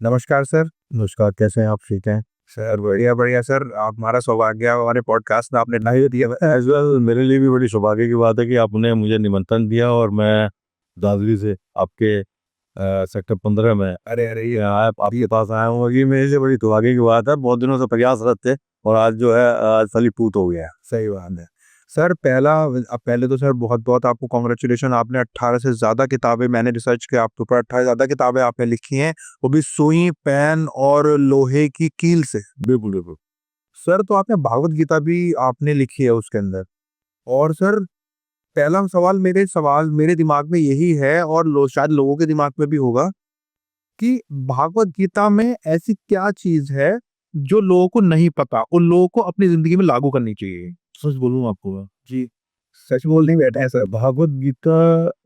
नमस्कार सर। नमस्कार, कैसे हैं आप? ठीक हैं? सर बढ़िया, बढ़िया सर। आप हमारा सौभाग्य है हमारे पॉडकास्ट में आपने नहीं दिया। एज़ वेल मेरे लिए भी बड़ी सौभाग्य की बात है कि आपने मुझे निमंत्रण दिया और मैं दादरी से आपके सेक्टर 15 में अरे, अरे ये आपके पास आया हूँ। ये मेरे लिए बड़ी सौभाग्य की बात है। बहुत दिनों से प्रयासरत थे और आज जो है फलीभूत हो गया है। सही बात है। सर पहले तो सर बहुत-बहुत आपको कांग्रेचुलेशन। आपने 18 से ज़्यादा किताबें मैंने रिसर्च किया आपके ऊपर 18 से ज़्यादा किताबें आपने लिखी हैं, वो भी सुई, पेन और लोहे की कील से। बिल्कुल, बिल्कुल। सर तो आपने भागवत गीता भी आपने लिखी है उसके अंदर। और सर पहला सवाल मेरे दिमाग में यही है और शायद लोगों के दिमाग में भी होगा कि भागवत गीता में ऐसी क्या चीज़ है, जो लोगों को नहीं पता और लोगों को अपनी ज़िंदगी में लागू करनी चाहिए? सच बोलूँ आपको, जी, सच बोलने ही बैठे हैं सर। भागवत गीता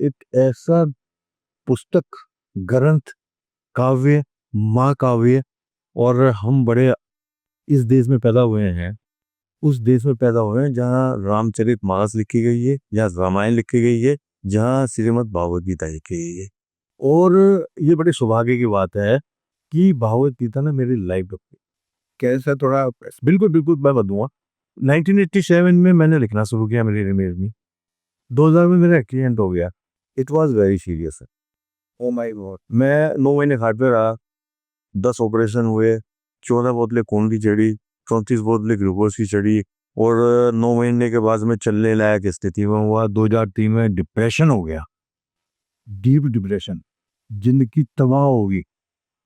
एक ऐसा पुस्तक, ग्रंथ, काव्य, महाकाव्य और हम बड़े इस देश में पैदा हुए हैं, उस देश में पैदा हुए हैं जहाँ रामचरितमानस लिखी गई है, जहाँ रामायण लिखी गई है, जहाँ श्रीमद् भागवत गीता लिखी गई है। और ये बड़ी सौभाग्य की बात है कि भागवत गीता ने मेरी लाइफ बदली। कैसे थोड़ा बिल्कुल, बिल्कुल मैं बताऊँगा। 1987 में मैंने लिखना शुरू किया मेरी इमेज में। 2000 में मेरा एक्सीडेंट हो गया। It was very serious. Oh my God! मैं 9 महीने खाट पे रहा, 10 ऑपरेशन हुए, 14 बोतलें खून की चढ़ी, 34 बोतलें ग्लूकोज़ की चढ़ी और 9 महीने के बाद मैं चलने लायक स्थिति में हुआ। 2003 में डिप्रेशन हो गया, डीप डिप्रेशन, ज़िंदगी तबाह हो गई।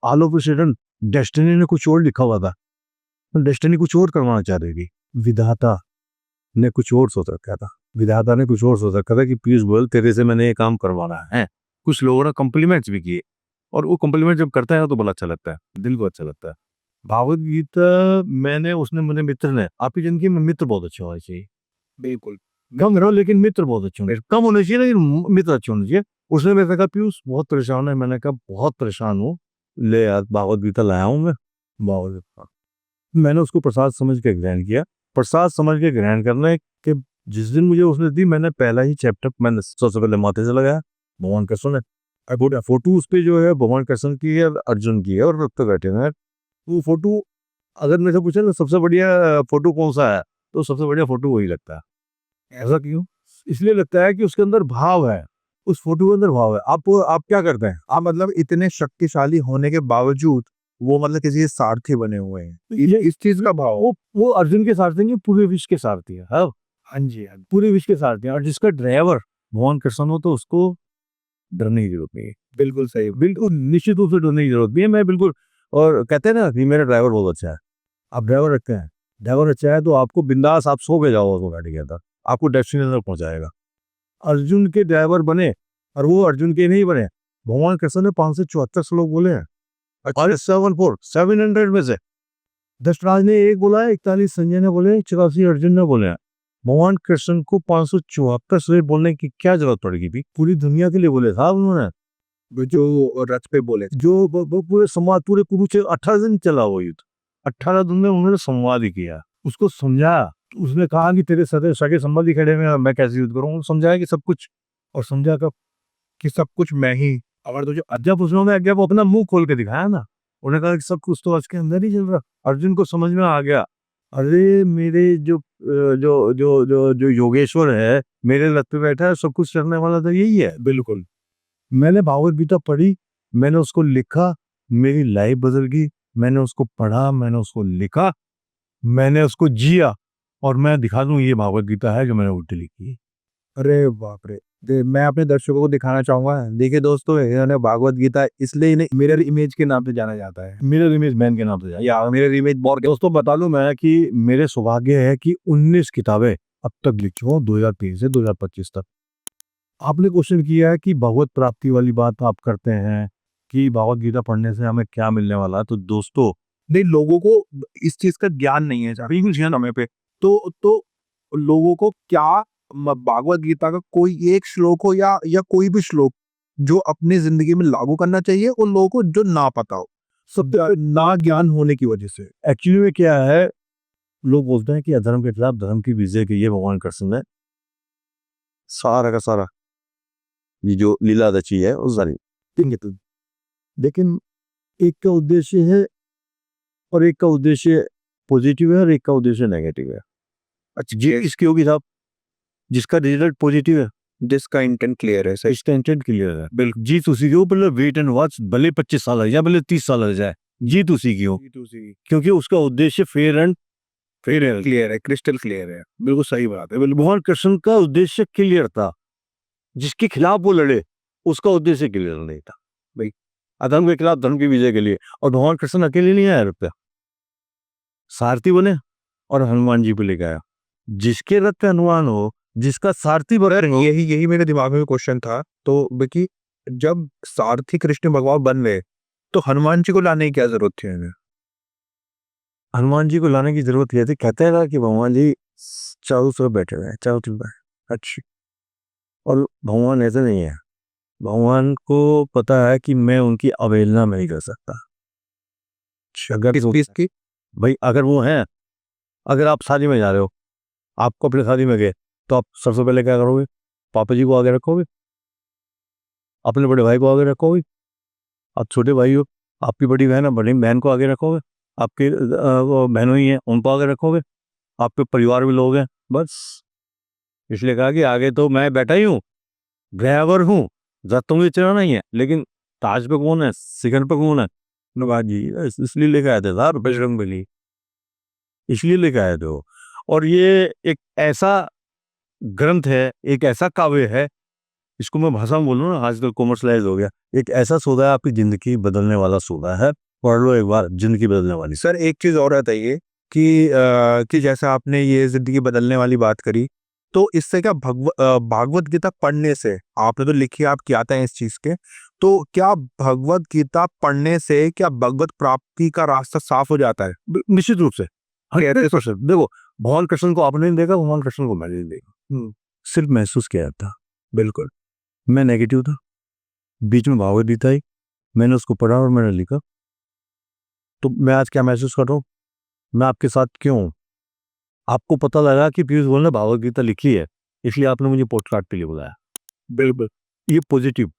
All of a sudden destiny ने कुछ और लिखा हुआ था, डेस्टिनी कुछ और करवाना चाह रही थी। विधाता ने कुछ और सोच रखा था। विधाता ने कुछ और सोच रखा था कि पीयूष गोयल तेरे से मैंने ये काम करवाना है। कुछ लोगों ने कॉम्प्लीमेंट्स भी किए और वो कॉम्प्लीमेंट जब करता है तो बड़ा अच्छा लगता है, दिल को अच्छा लगता है। भागवत गीता मैंने उसने मेरे मित्र ने आपकी ज़िंदगी में मित्र बहुत अच्छे होने चाहिए। बिल्कुल। कम रहो लेकिन मित्र बहुत अच्छे होने चाहिए। कम होने चाहिए लेकिन मित्र अच्छे होने चाहिए। उसने मेरे से कहा पीयूष बहुत परेशान है। मैंने कहा बहुत परेशान हूँ। ले यार भागवत गीता लाया हूँ मैं। भागवत गीता मैंने उसको प्रसाद समझ के ग्रहण किया। प्रसाद समझ के ग्रहण करने के जिस दिन मुझे उसने दी, मैंने पहला ही चैप्टर मैंने सबसे पहले माथे से लगाया। भगवान कृष्ण ने फोटो उस पे जो है भगवान कृष्ण की है, अर्जुन की है और रक्त बैठे हैं। वो फोटो अगर मेरे से पूछे ना सबसे बढ़िया फोटो कौन सा है, तो सबसे बढ़िया फोटो वही लगता है। ऐसा क्यों? इसलिए लगता है कि उसके अंदर भाव है। उस फोटो के अंदर भाव है। आप क्या करते हैं? आप मतलब इतने शक्तिशाली होने के बावजूद वो मतलब किसी के सारथी बने हुए हैं। तो ये इस चीज़ का भाव। वो अर्जुन के सारथी नहीं, पूरे विश्व के सारथी है। हाँ, हाँ जी, हाँ जी। पूरे विश्व के सारथी हैं और जिसका ड्राइवर भगवान कृष्ण हो तो उसको डरने की जरूरत नहीं है। बिल्कुल सही। बिल्कुल निश्चित रूप से डरने की जरूरत नहीं है। मैं बिल्कुल और कहते हैं ना कि मेरा ड्राइवर बहुत अच्छा है। आप ड्राइवर रखते हैं, ड्राइवर अच्छा है तो आपको बिंदास आप सो के जाओ उसको गाड़ी के अंदर, आपको डेस्टिनेशन तक पहुंचाएगा। अर्जुन के ड्राइवर बने और वो अर्जुन के नहीं बने। भगवान कृष्ण ने 574 श्लोक बोले हैं। अरे 700 में से धृतराज ने एक बोला है, 41 संजय ने बोले, 84 अर्जुन ने बोले हैं। भगवान कृष्ण को 574 श्लोक बोलने की क्या जरूरत पड़ेगी थी? पूरी दुनिया के लिए बोले था उन्होंने। वो जो रथ पे बोले थे। जो पूरे संवाद पूरे कुरुक्षेत्र 18 दिन चला वो युद्ध। 18 दिन में उन्होंने संवाद ही किया, उसको समझाया। उसने कहा कि तेरे सगे सगे संबंधी खड़े हैं, मैं कैसे युद्ध करूं? समझाया कि सब कुछ और समझा कब कि सब कुछ मैं ही। अगर तुझे जब उसने आज्ञा वो अपना मुंह खोल के दिखाया ना, उन्होंने कहा कि सब कुछ तो आज के अंदर ही चल रहा। अर्जुन को समझ में आ गया, अरे मेरे जो योगेश्वर है मेरे रथ पे बैठा है, सब कुछ करने वाला तो यही है। बिल्कुल। मैंने भागवत गीता पढ़ी, मैंने उसको लिखा, मेरी लाइफ बदल गई। मैंने उसको पढ़ा, मैंने उसको लिखा, मैंने उसको जिया और मैं दिखा दूं ये भागवत गीता है जो मैंने उल्टी लिखी है। अरे बाप रे! मैं अपने दर्शकों को दिखाना चाहूँगा। देखिए दोस्तों, इन्होंने भागवत गीता इसलिए इन्हें मिरर इमेज के नाम से जाना जाता है। मिरर इमेज मैन के नाम से या मिरर इमेज बॉर के। दोस्तों बता दूं मैं कि मेरे सौभाग्य है कि 19 किताबें अब तक लिख चुका हूँ 2003 से 2025 तक। आपने क्वेश्चन किया है कि भगवत प्राप्ति वाली बात आप करते हैं कि भगवत गीता पढ़ने से हमें क्या मिलने वाला है, तो दोस्तों नहीं, लोगों को इस चीज़ का ज्ञान नहीं है बिल्कुल समय पे। तो लोगों को क्या भागवत गीता का कोई एक श्लोक हो या कोई भी श्लोक जो अपनी ज़िंदगी में लागू करना चाहिए उन लोगों को जो ना पता हो। सब ना ज्ञान होने की वज़ह से। एक्चुअली में क्या है, लोग बोलते हैं कि अधर्म के खिलाफ धर्म की विजय की ये भगवान कृष्ण ने सारा का सारा ये जो लीला रची है वो सारी ठीक है। लेकिन एक का उद्देश्य है और एक का उद्देश्य पॉजिटिव है और एक का उद्देश्य नेगेटिव है। अच्छा जी, इसकी होगी साहब, जिसका रिजल्ट पॉजिटिव है, जिसका इंटेंट क्लियर है, सही। इसका इंटेंट क्लियर है, बिल्कुल जीत उसी की हो, भले वेट एंड वॉच, भले 25 साल लग जाए, भले 30 साल लग जाए, जीत उसी की हो, क्योंकि उसका उद्देश्य फेयर एंड क्लियर है, क्रिस्टल क्लियर है। बिल्कुल सही बात है। बिल्कुल भगवान कृष्ण का उद्देश्य क्लियर था, जिसके खिलाफ वो लड़े उसका उद्देश्य क्लियर नहीं था भाई, अधर्म के खिलाफ धर्म की विजय के लिए। और भगवान कृष्ण अकेले नहीं आया रथ पे, सारथी बने और हनुमान जी पे लेके आया। जिसके रथ पे हनुमान हो, जिसका सारथी सर, बने, यही मेरे दिमाग में क्वेश्चन था। तो कि जब सारथी कृष्ण भगवान बन गए तो हनुमान जी को लाने की क्या जरूरत थी हमें? हनुमान जी को लाने की जरूरत यह थी, कहते हैं ना कि भगवान जी चारों तरफ बैठे हुए हैं, चारों तरफ बैठे। अच्छा, और भगवान ऐसे नहीं है, भगवान को पता है कि मैं उनकी अवहेलना नहीं कर सकता। अगर किस चीज की? भाई अगर वो हैं, अगर आप शादी में जा रहे हो, आपको अपने शादी में गए, तो आप सबसे पहले क्या करोगे? पापा जी को आगे रखोगे, अपने बड़े भाई को आगे रखोगे, आप छोटे भाई हो, आपकी बड़ी बहन है, बड़ी बहन को आगे रखोगे, आपके वो बहनों ही हैं उनको आगे रखोगे, आपके परिवार में लोग हैं, बस। इसलिए कहा कि आगे तो मैं बैठा ही हूँ, ड्राइवर हूँ, जब तो मुझे चलाना ही है, लेकिन ताज पे कौन है, सिकंद पे कौन है? नवाज जी, इसलिए लेके आए थे साहब बजरंगबली, इसलिए लेके आए थे वो। और ये एक ऐसा ग्रंथ है, एक ऐसा काव्य है, इसको मैं भाषा में बोलूँ ना, आजकल कॉमर्शलाइज हो गया, एक ऐसा सौदा है, आपकी जिंदगी बदलने वाला सौदा है, पढ़ लो एक बार, जिंदगी बदलने वाली। सर, एक चीज और बताइए कि जैसे आपने ये जिंदगी बदलने वाली बात करी, तो इससे क्या भागवत गीता पढ़ने से, आपने तो लिखी, आप क्या आते हैं इस चीज के, तो क्या भगवत गीता पढ़ने से क्या भगवत प्राप्ति का रास्ता साफ हो जाता है? निश्चित रूप से, कहते तो सर, देखो भगवान कृष्ण को आपने नहीं देखा, भगवान कृष्ण को मैंने नहीं देखा, सिर्फ महसूस किया था। बिल्कुल। मैं नेगेटिव था, बीच में भागवत गीता आई, मैंने उसको पढ़ा और मैंने लिखा, तो मैं आज क्या महसूस कर रहा हूँ, मैं आपके साथ क्यों हूँ? आपको पता लगा कि पीयूष गोयल ने भागवत गीता लिखी है, इसलिए आपने मुझे पॉडकास्ट के लिए बुलाया। बिल्कुल। ये पॉजिटिव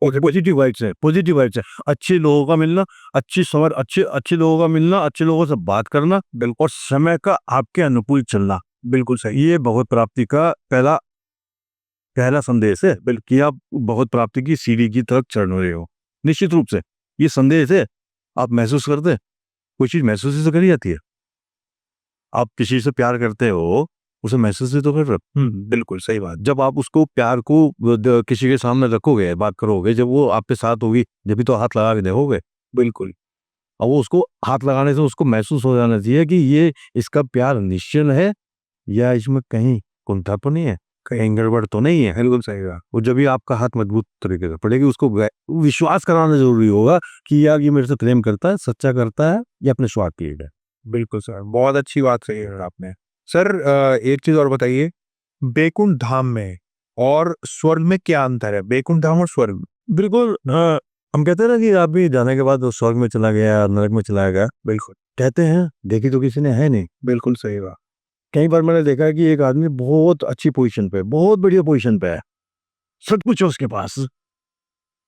पॉजिटिव वाइब्स है, पॉजिटिव वाइब्स है, अच्छे लोगों का मिलना, अच्छी समझ, अच्छे अच्छे लोगों का मिलना, अच्छे लोगों से बात करना, बिल्कुल, और समय का आपके अनुकूल चलना, बिल्कुल सही। ये भगवत प्राप्ति का पहला पहला संदेश है, बल्कि आप भगवत प्राप्ति की सीढ़ी की तरफ चढ़ रहे हो। निश्चित रूप से ये संदेश है, आप महसूस करते हैं, कोई चीज महसूस ही तो करी जाती है। आप किसी से प्यार करते हो, उसे महसूस ही तो कर रहे हो। बिल्कुल सही बात। जब आप उसको प्यार को किसी के सामने रखोगे, बात करोगे, जब वो आपके साथ होगी, जब भी तो हाथ लगा के देखोगे। बिल्कुल। और वो उसको हाथ लगाने से उसको महसूस हो जाना चाहिए कि ये इसका प्यार निश्चल है, या इसमें कहीं कुंठा तो नहीं है, कहीं गड़बड़ तो नहीं है। बिल्कुल सही बात। वो जब भी आपका हाथ मजबूत तरीके से पड़ेगी, उसको विश्वास कराना जरूरी होगा कि यार ये मेरे से प्रेम करता है, सच्चा करता है, या अपने स्वार्थ के लिए है। बिल्कुल सर, बहुत अच्छी बात कही है आपने। सर, एक चीज और बताइए, बैकुंठ धाम में और स्वर्ग में क्या अंतर है? बैकुंठ धाम और स्वर्ग। बिल्कुल, हाँ, हम कहते हैं ना कि आप भी जाने के बाद वो स्वर्ग में चला गया, नरक में चला गया, बिल्कुल। कहते हैं, देखी तो किसी ने है नहीं। बिल्कुल सही बात। कई बार मैंने देखा है कि एक आदमी बहुत अच्छी पोजीशन पे, बहुत बढ़िया पोजीशन पे है, सब कुछ है उसके पास,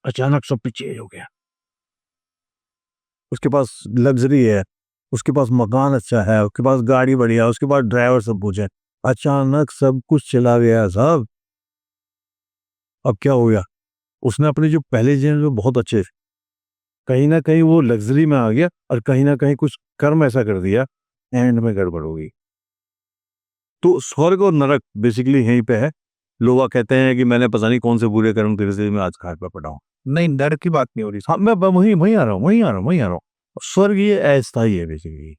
अचानक सब कुछ चेंज हो गया। उसके पास लग्जरी है, उसके पास मकान अच्छा है, उसके पास गाड़ी बढ़िया है, उसके पास ड्राइवर सब कुछ है, अचानक सब कुछ चला गया साहब। अब क्या हो गया? उसने अपने जो पहले जीवन में बहुत अच्छे थे, कहीं ना कहीं वो लग्जरी में आ गया, और कहीं ना कहीं कुछ कर्म ऐसा कर दिया, एंड में गड़बड़ हो गई। तो स्वर्ग और नरक बेसिकली यहीं पे है। लोग कहते हैं कि मैंने पता नहीं कौन से बुरे कर्म तेरे से मैं आज घाट पर पड़ा हूँ। नहीं, डर की बात नहीं हो रही। हाँ, मैं वहीं वहीं आ रहा हूँ, वहीं आ रहा हूँ। स्वर्ग ये अस्थाई है बेसिकली,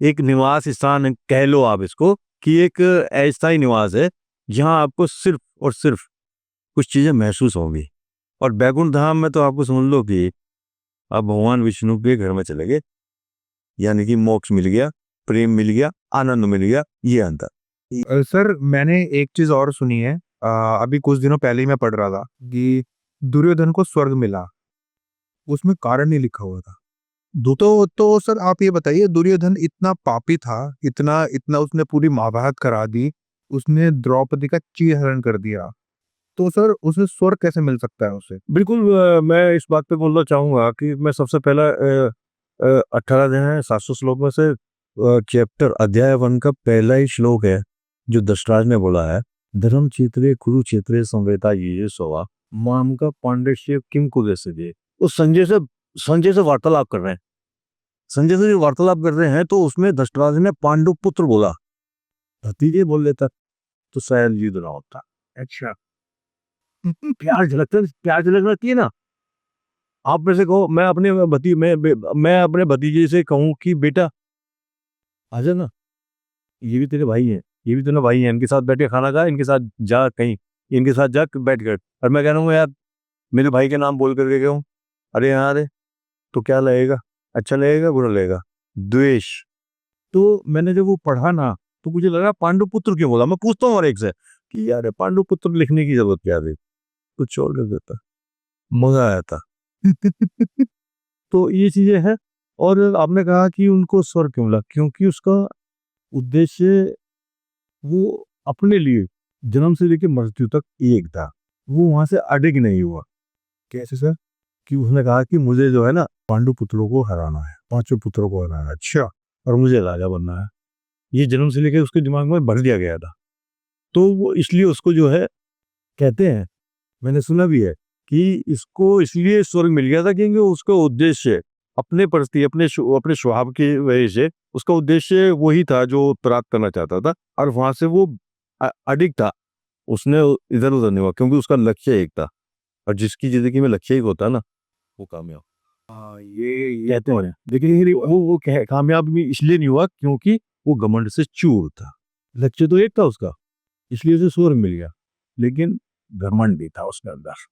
एक निवास स्थान कह लो आप इसको, कि एक अस्थाई निवास है, जहाँ आपको सिर्फ और सिर्फ कुछ चीजें महसूस होंगी। और बैकुंठ धाम में तो आपको समझ लो कि आप भगवान विष्णु के घर में चले गए, यानी कि मोक्ष मिल गया, प्रेम मिल गया, आनंद मिल गया, ये अंतर। सर, मैंने एक चीज और सुनी है। अभी कुछ दिनों पहले ही मैं पढ़ रहा था कि दुर्योधन को स्वर्ग मिला, उसमें कारण नहीं लिखा हुआ था। तो सर, आप ये बताइए, दुर्योधन इतना पापी था, इतना इतना उसने पूरी महाभारत करा दी, उसने द्रौपदी का चीरहरण कर दिया, तो सर उसे स्वर्ग कैसे मिल सकता है उसे? बिल्कुल मैं इस बात पे बोलना चाहूँगा कि मैं सबसे पहला 18 अध्याय हैं 700 श्लोक में से चैप्टर अध्याय 1 का पहला ही श्लोक है जो दशराज ने बोला है, धर्म क्षेत्रे कुरुक्षेत्रे संवेता ये सोवा माम का पांडेश्य किम कुदेशजे। वो संजय से वार्तालाप कर रहे हैं। संजय से जो वार्तालाप कर रहे हैं तो उसमें दशराज ने पांडु पुत्र बोला, भतीजे बोल लेता तो शायद युद्ध ना होता। अच्छा। प्यार झलक रहती है ना। आप में से कहो मैं अपने भतीजे से कहूँ कि बेटा आ जा ना, ये भी तेरे भाई हैं, ये भी तेरे भाई हैं, इनके साथ बैठ के खाना खा, इनके साथ जा कहीं, इनके साथ जा बैठ कर, और मैं कह रहा हूँ यार मेरे भाई के नाम बोल करके कहूँ, अरे यहाँ अरे तो क्या लगेगा, अच्छा लगेगा बुरा लगेगा? द्वेष। तो मैंने जब वो पढ़ा ना तो मुझे लगा पांडुपुत्र क्यों बोला। मैं पूछता हूँ और एक से कि यार पांडुपुत्र लिखने की जरूरत क्या थी, कुछ और लिख देता, मजा आया था। तो ये चीजें हैं। और आपने कहा कि उनको स्वर्ग क्यों मिला, क्योंकि उसका उद्देश्य वो अपने लिए जन्म से लेकर मृत्यु तक एक था, वो वहां से अडिग नहीं हुआ। कैसे सर? कि उसने कहा कि मुझे जो है ना पांडु पुत्रों को हराना है, 5 पुत्रों को हराना है, अच्छा। और मुझे राजा बनना है। ये जन्म से लेकर उसके दिमाग में भर दिया गया था। तो वो इसलिए उसको जो है कहते हैं, मैंने सुना भी है कि इसको इसलिए स्वर्ग मिल गया था क्योंकि उसका उद्देश्य अपने प्रति अपने स्वभाव की वजह से उसका उद्देश्य वही था जो प्राप्त करना चाहता था, और वहां से वो अडिग था, उसने इधर उधर नहीं हुआ क्योंकि उसका लक्ष्य एक था, और जिसकी जिंदगी में लक्ष्य एक होता है ना वो कामयाब। हाँ, ये कहते हैं लेकिन कामयाब भी इसलिए नहीं हुआ क्योंकि वो घमंड से चूर था। लक्ष्य तो एक था उसका, इसलिए उसे स्वर्ग मिल गया, लेकिन घमंड भी था उसके अंदर।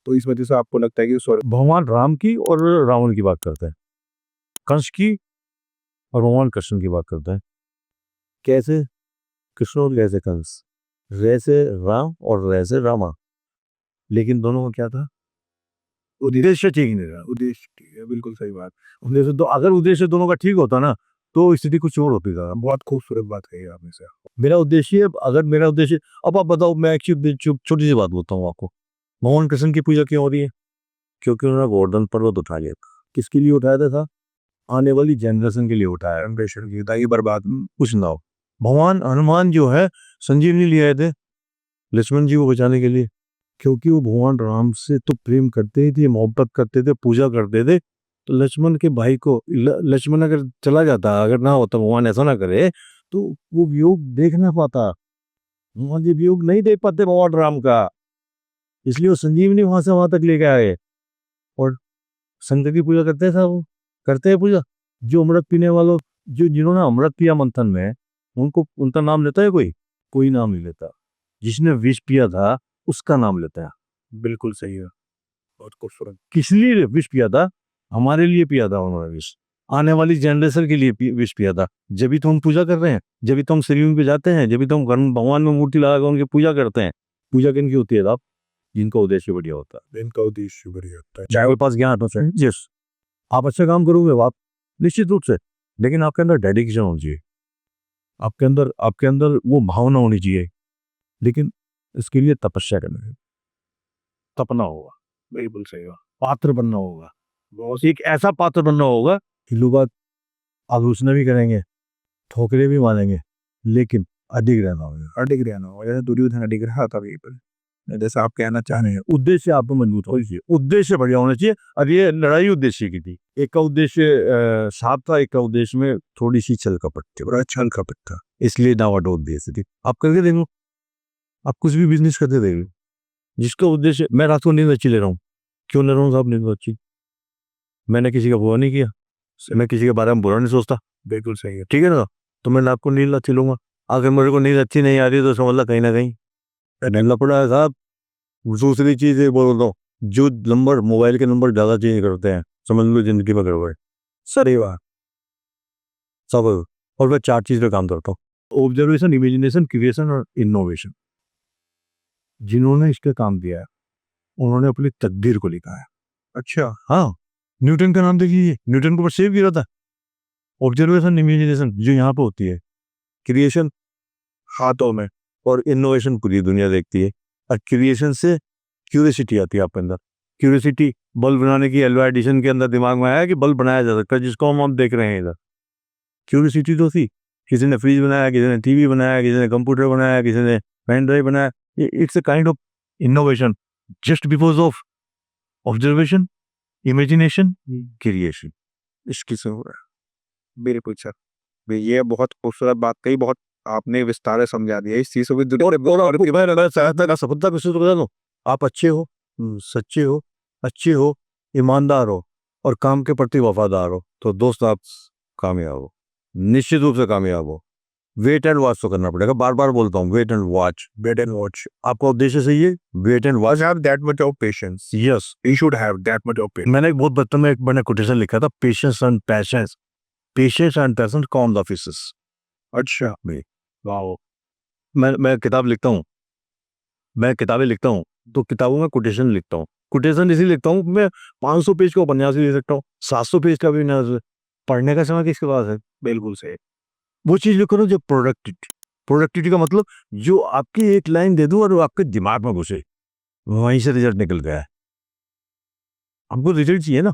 तो इस वजह से आपको लगता है कि स्वर्ग। भगवान राम की और रावण की बात करते हैं, कंस की और भगवान कृष्ण की बात करते हैं। कैसे कृष्ण और कैसे कंस, रे से राम और रे से रामा, लेकिन दोनों का क्या था, उद्देश्य ठीक नहीं था। उद्देश्य ठीक है, बिल्कुल सही बात। उद्देश्य तो अगर उद्देश्य दोनों का ठीक होता ना तो स्थिति कुछ और होती था। बहुत खूबसूरत बात कही आपने सर। मेरा उद्देश्य, अगर मेरा उद्देश्य, अब आप बताओ, मैं एक छोटी सी बात बोलता हूँ आपको। भगवान कृष्ण की पूजा क्यों हो रही है? क्योंकि उन्होंने गोवर्धन पर्वत उठा लिया। किसके लिए उठाया था? आने वाली जनरेशन के लिए उठाया। जनरेशन की ताकि बर्बाद। कुछ ना हो। भगवान हनुमान जो है संजीवनी लिए आए थे लक्ष्मण जी को बचाने के लिए, क्योंकि वो भगवान राम से तो प्रेम करते ही थे, मोहब्बत करते थे, पूजा करते थे। तो लक्ष्मण के भाई को लक्ष्मण अगर चला जाता, अगर ना होता, भगवान ऐसा ना करे, तो वो वियोग देख ना पाता। भगवान जी वियोग नहीं देख पाते भगवान राम का, इसलिए वो संजीवनी वहां से वहां तक लेके आए। और शंकर की पूजा करते हैं साहब, वो करते हैं पूजा। जो अमृत पीने वालों, जिन्होंने अमृत पिया मंथन में, उनको उनका नाम लेता है कोई? कोई नाम नहीं लेता। जिसने विष पिया था उसका नाम लेता है। बिल्कुल सही है, बहुत खूबसूरत। किस लिए विष पिया था? हमारे लिए पिया था उन्होंने विष, आने वाली जनरेशन के लिए विष पिया था। जब भी तो हम पूजा कर रहे हैं, जब भी तो हम शिवलिंग पे जाते हैं, जब भी तो हम भगवान में मूर्ति लगा कर उनकी पूजा करते हैं। पूजा किन की होती है साहब? जिनका उद्देश्य बढ़िया होता है, इनका उद्देश्य बढ़िया होता है। चाहे वो पास ज्ञान हो चाहे जिस, आप अच्छा काम करोगे आप निश्चित रूप से, लेकिन आपके अंदर डेडिकेशन होनी चाहिए, आपके अंदर वो भावना होनी चाहिए। लेकिन इसके लिए तपस्या करना है, तपना होगा, बिल्कुल सही बात। पात्र बनना होगा, बहुत एक ऐसा पात्र बनना होगा कि लोग आलोचना भी करेंगे, ठोकरे भी मारेंगे, लेकिन अडिग रहना होगा। अडिग रहना होगा, जैसे दुर्योधन अडिग रहा था बिल्कुल, जैसा आप कहना चाह रहे हैं। उद्देश्य आपको मजबूत होना चाहिए, उद्देश्य बढ़िया होना चाहिए। अब ये लड़ाई उद्देश्य की थी, एक का उद्देश्य साफ था, एक का उद्देश्य में थोड़ी सी छल कपट थी, बड़ा छल कपट था, इसलिए डावाडोल उद्देश्य थी। आप करके देख लो, आप कुछ भी बिजनेस करते देख लो, जिसका उद्देश्य, मैं रात को नींद अच्छी ले रहा हूँ, क्यों ले रहा हूँ साहब नींद अच्छी? मैंने किसी का बुरा नहीं किया, मैं किसी के बारे में बुरा नहीं सोचता, बिल्कुल सही है। ठीक है ना? तो मैं रात को नींद अच्छी लूंगा। अगर मेरे को नींद अच्छी नहीं आ रही तो समझ ला कहीं ना कहीं नींद पड़ा है साहब। दूसरी चीज ये बोल रहा हूँ, जो नंबर मोबाइल के नंबर ज्यादा चेंज करते हैं, समझ लो जिंदगी में गड़बड़ है। सही बात। सब। और मैं 4 चीज पे काम करता हूँ, ऑब्जर्वेशन, इमेजिनेशन, क्रिएशन और इनोवेशन। जिन्होंने इसका काम दिया है उन्होंने अपनी तकदीर को लिखा है। अच्छा। हाँ, न्यूटन का नाम देखिए, न्यूटन को ऊपर सेव किया था। ऑब्जर्वेशन, इमेजिनेशन जो यहाँ पे होती है, क्रिएशन हाथों में, और इनोवेशन पूरी दुनिया देखती है। और क्रिएशन से क्यूरियोसिटी आती है आपके अंदर। क्यूरियोसिटी बल्ब बनाने की एल्वा एडिशन के अंदर दिमाग में आया कि बल्ब बनाया जा सकता है, जिसको हम देख रहे हैं इधर। क्यूरियोसिटी तो थी, किसी ने फ्रिज बनाया, किसी ने टीवी बनाया, किसी ने कंप्यूटर बनाया, किसी ने पेन ड्राइव बनाया। It's a kind of innovation just because of observation, imagination, creation. इसकी से हो रहा है। बिल्कुल सर, ये बहुत खूबसूरत बात कही, बहुत आपने विस्तार से समझा दिया इस चीज को भी सहायता का सफलता को सूत्र बता दो। आप अच्छे हो, सच्चे हो, अच्छे हो, ईमानदार हो और काम के प्रति वफादार हो, तो दोस्त आप कामयाब हो, निश्चित रूप से कामयाब हो। वेट एंड वॉच तो करना पड़ेगा, बार बार बोलता हूँ, wait and watch. Wait and watch, आपका उद्देश्य सही है, wait and watch. Have that much of patience, yes, you should have that much of patience. मैंने एक बहुत बचपन में मैंने कोटेशन लिखा था, patience and passions, patience and passions come the officers. अच्छा, वाओ, मैं किताब लिखता हूँ, मैं किताबें लिखता हूँ, तो किताबों में कोटेशन लिखता हूँ। कोटेशन इसलिए लिखता हूँ, मैं 500 पेज का उपन्यास भी लिख सकता हूँ, 700 पेज का भी उपन्यास। पढ़ने का समय किसके पास है? बिल्कुल सही। वो चीज लिखो ना जो प्रोडक्टिविटी। प्रोडक्टिविटी का मतलब जो आपकी एक लाइन दे दूं और वो आपके दिमाग में घुसे, वहीं से रिजल्ट निकल गया है। हमको रिजल्ट चाहिए ना,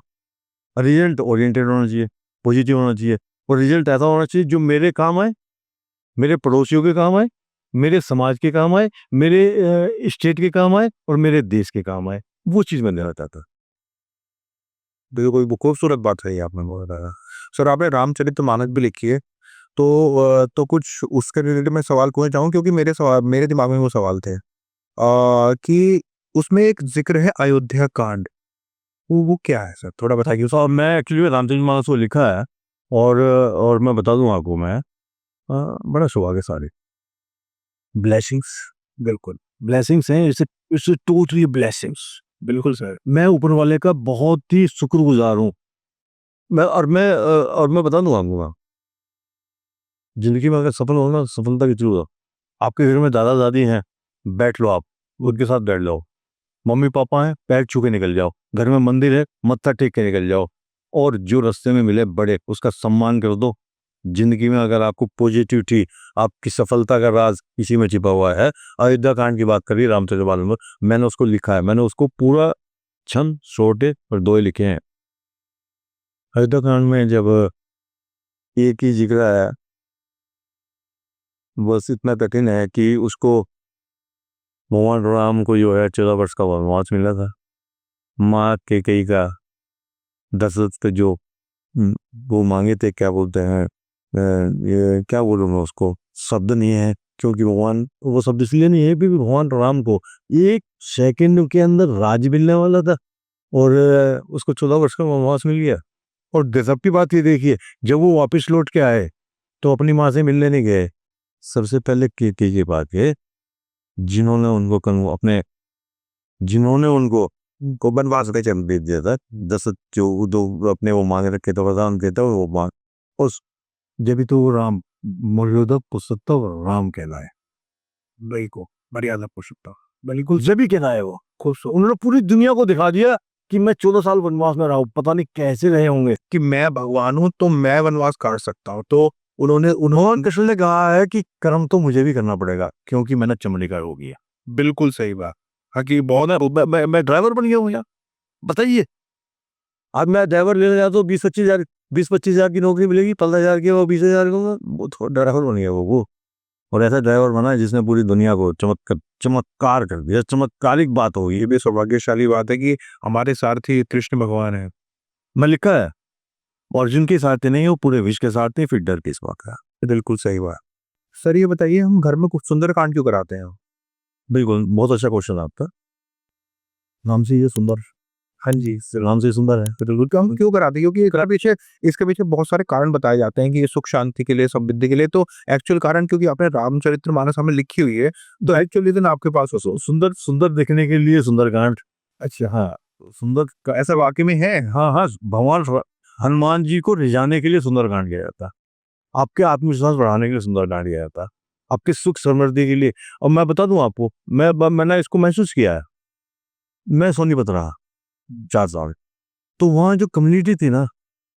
रिजल्ट ओरिएंटेड होना चाहिए, पॉजिटिव होना चाहिए, और रिजल्ट ऐसा होना चाहिए जो मेरे काम आए, मेरे पड़ोसियों के काम आए, मेरे समाज के काम आए, मेरे स्टेट के काम आए और मेरे देश के काम आए। वो चीज मैं देना चाहता। बिल्कुल, वो खूबसूरत बात है आपने बताया। सर आपने रामचरितमानस भी लिखी है, तो कुछ उसके रिलेटेड मैं सवाल पूछना चाहूँ, क्योंकि मेरे दिमाग में वो सवाल थे कि उसमें एक जिक्र है अयोध्या कांड, वो क्या है सर, थोड़ा बताइए। तो मैं एक्चुअली रामचरितमानस को लिखा है, और मैं बता दूं आपको, मैं बड़ा सौभाग्य है सारे ब्लेसिंग्स, बिल्कुल, ब्लेसिंग्स हैं, इट्स टोटली ब्लेसिंग्स। बिल्कुल सर, मैं ऊपर वाले का बहुत ही शुक्रगुजार हूँ। और मैं बता दूं आपको, जिंदगी में अगर सफल हो ना, सफलता की जरूरत, आपके घर में दादा दादी हैं, बैठ लो, आप उनके साथ बैठ जाओ। मम्मी पापा हैं, पैर छू के निकल जाओ। घर में मंदिर है, मत्था टेक के निकल जाओ। और जो रास्ते में मिले बड़े, उसका सम्मान कर दो। जिंदगी में अगर आपको पॉजिटिविटी, आपकी सफलता का राज इसी में छिपा हुआ है। अयोध्या कांड की बात करिए रामचरितमानस में, मैंने उसको लिखा है, मैंने उसको पूरा छंद, सोटे और दोहे लिखे हैं। अयोध्या कांड में जब एक ही जिक्र है, बस इतना कठिन है कि उसको भगवान राम को जो है 14 वर्ष का वनवास मिला था। माँ कैकेयी का दशरथ के जो वो मांगे थे, क्या बोलते हैं, ये क्या बोलूँ मैं, उसको शब्द नहीं है, क्योंकि भगवान, वो शब्द इसलिए नहीं है क्योंकि भगवान राम को 1 सेकंड के अंदर राज मिलने वाला था, और उसको 14 वर्ष का वनवास मिल गया। और गजब की बात ये देखिए, जब वो वापस लौट के आए तो अपनी माँ से मिलने नहीं गए, सबसे पहले कैकेयी के पास गए, जिन्होंने उनको को वनवास के जन्म दे दिया था। दशरथ जो अपने वो मांग रखे थे, वरदान देता वो मांग, उस जब भी तो वो राम मर्यादा पुरुषोत्तम राम कहलाए, भाई को मर्यादा पुरुषोत्तम, बिल्कुल जब भी कहलाए वो खुश। उन्होंने पूरी दुनिया को दिखा दिया कि मैं 14 साल वनवास में रहा हूँ, पता नहीं कैसे रहे होंगे। कि मैं भगवान हूँ तो मैं वनवास काट सकता हूँ। तो उन्होंने कृष्ण ने कहा है कि कर्म तो मुझे भी करना पड़ेगा, क्योंकि मैंने चमड़ी का हो गया। बिल्कुल सही बात। हाँ कि बहुत मैं ड्राइवर बन गया हूँ यार, बताइए। आज मैं ड्राइवर लेने जाता हूँ, 20-25 हज़ार की नौकरी मिलेगी, 15,000 की, वो 20,000 का, वो थोड़ा ड्राइवर बन गया वो। और ऐसा ड्राइवर बना है जिसने पूरी दुनिया को चमत्कार कर दिया। चमत्कारिक बात होगी। ये भी सौभाग्यशाली बात है कि हमारे सारथी कृष्ण भगवान है। मैं लिखा है, अर्जुन के सारथी नहीं, वो पूरे विश्व के सारथी, फिर डर किस बात का। बिल्कुल सही बात। सर ये बताइए, हम घर में कुछ सुंदर कांड क्यों कराते हैं? बिल्कुल, बहुत अच्छा क्वेश्चन आपका। नाम से ये सुंदर, हाँ जी, नाम से सुंदर है। बिल्कुल। हम क्यों कराते हैं? क्योंकि इसके पीछे बहुत सारे कारण बताए जाते हैं कि ये सुख शांति के लिए, समृद्धि के लिए। तो एक्चुअल कारण, क्योंकि आपने रामचरितमानस हमें लिखी हुई है, तो एक्चुअल रीजन आपके पास हो। सुंदर दिखने के लिए सुंदरकांड। अच्छा, हाँ, सुंदर ऐसा वाकई में है? हाँ हाँ, भगवान हनुमान जी को रिझाने के लिए सुंदरकांड किया जाता है, आपके आत्मविश्वास बढ़ाने के लिए सुंदरकांड किया जाता है, आपके सुख समृद्धि के लिए। और मैं बता दूं आपको, मैंने इसको महसूस किया है। मैं सोनीपत रहा 4 साल, तो वहाँ जो कम्युनिटी थी ना,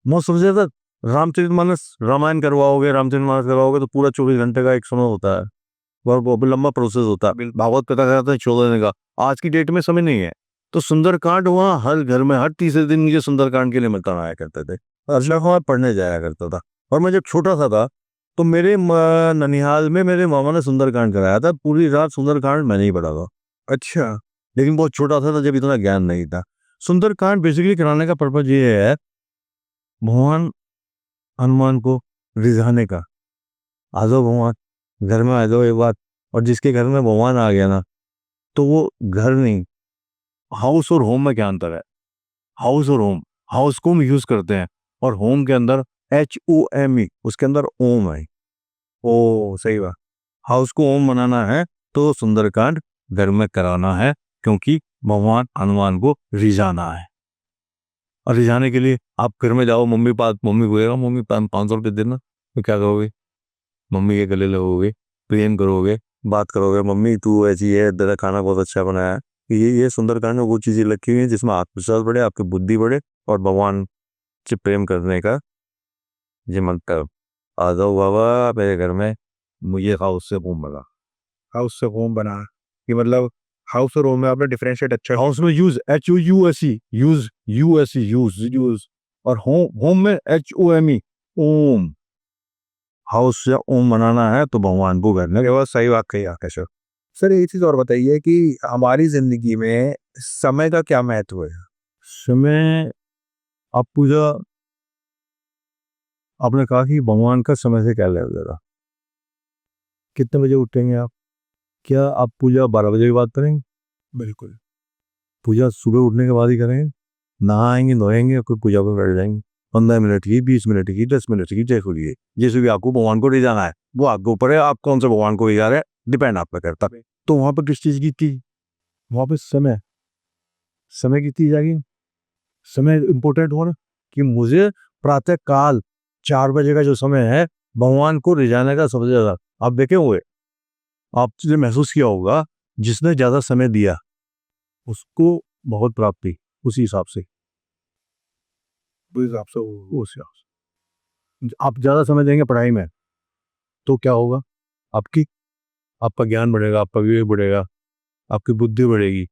मैं समझ रहा था रामचरितमानस, रामायण करवाओगे, रामचरितमानस करवाओगे तो पूरा 24 घंटे का एक समय होता है। बहुत लंबा प्रोसेस होता है। भागवत कथा कराते हैं 14 दिन का। आज की डेट में समय नहीं है, तो सुंदरकांड वहाँ हर घर में हर तीसरे दिन मुझे सुंदरकांड के लिए मिलता आया करते थे। अगला मैं पढ़ने जाया करता था। और मैं जब छोटा सा था तो मेरे ननिहाल में मेरे मामा ने सुंदरकांड कराया था। पूरी रात सुंदरकांड मैंने ही पढ़ा था। अच्छा। लेकिन बहुत छोटा था जब इतना ज्ञान नहीं था। सुंदरकांड बेसिकली कराने का पर्पज ये है भगवान हनुमान को रिझाने का। आ जाओ भगवान, घर में आ जाओ एक बात। और जिसके घर में भगवान आ गया ना, तो वो घर नहीं, हाउस और होम में क्या अंतर है? हाउस और होम, हाउस को हम यूज करते हैं और होम के अंदर HOME, उसके अंदर ओम है। ओ सही बात। हाउस को ओम बनाना है तो सुंदरकांड घर में कराना है, क्योंकि भगवान हनुमान को रिझाना है। और रिझाने के लिए आप घर में जाओ, मम्मी बोलेगा मम्मी 500 रुपये देना, तो क्या करोगे? मम्मी के गले लगोगे, प्रेम करोगे, बात करोगे, मम्मी तू ऐसी है, तेरा खाना बहुत अच्छा बनाया है। ये सुंदरकांड में वो चीजें लिखी हुई हैं जिसमें आत्मविश्वास बढ़े, आपकी बुद्धि बढ़े और भगवान से प्रेम करने का ये मंत्र। आ जाओ बाबा मेरे घर में, मुझे हाउस से होम बना। हाउस से होम बना कि मतलब हाउस और होम में आपने डिफरेंशिएट अच्छा हाउस में use HOUSE, use USE, use. और होम में HOME, ओम। हाउस या ओम बनाना है तो भगवान को घर में। ये बहुत सही बात कही आपने सर। सर एक चीज और बताइए कि हमारी जिंदगी में समय का क्या महत्व है? समय, आप पूजा, आपने कहा कि भगवान का समय से क्या लेना देना। कितने बजे उठेंगे आप? क्या आप पूजा 12 बजे के बाद करेंगे? बिल्कुल। पूजा सुबह उठने के बाद ही करेंगे। नहाएंगे धोएंगे, कोई पूजा पर बैठ जाएंगे। 15 मिनट की, 20 मिनट की, 10 मिनट की, जैसे भी है। जैसे भी आपको भगवान को रिझाना है वो आपके ऊपर है, आप कौन से भगवान को रिझा रहे हैं, डिपेंड आप पे करता है। तो वहां पर किस चीज की थी? वहां पे समय, समय की चीज आ गई। समय इंपॉर्टेंट हो ना, कि मुझे प्रातः काल 4 बजे का जो समय है भगवान को रिझाने का सबसे ज्यादा। आप देखे हुए, आपने महसूस किया होगा, जिसने ज्यादा समय दिया उसको बहुत प्राप्ति, उसी हिसाब से। उस हिसाब से उस हिसाब से आप ज्यादा समय देंगे पढ़ाई में तो क्या होगा? आपकी, आपका ज्ञान बढ़ेगा, आपका विवेक बढ़ेगा, आपकी बुद्धि बढ़ेगी।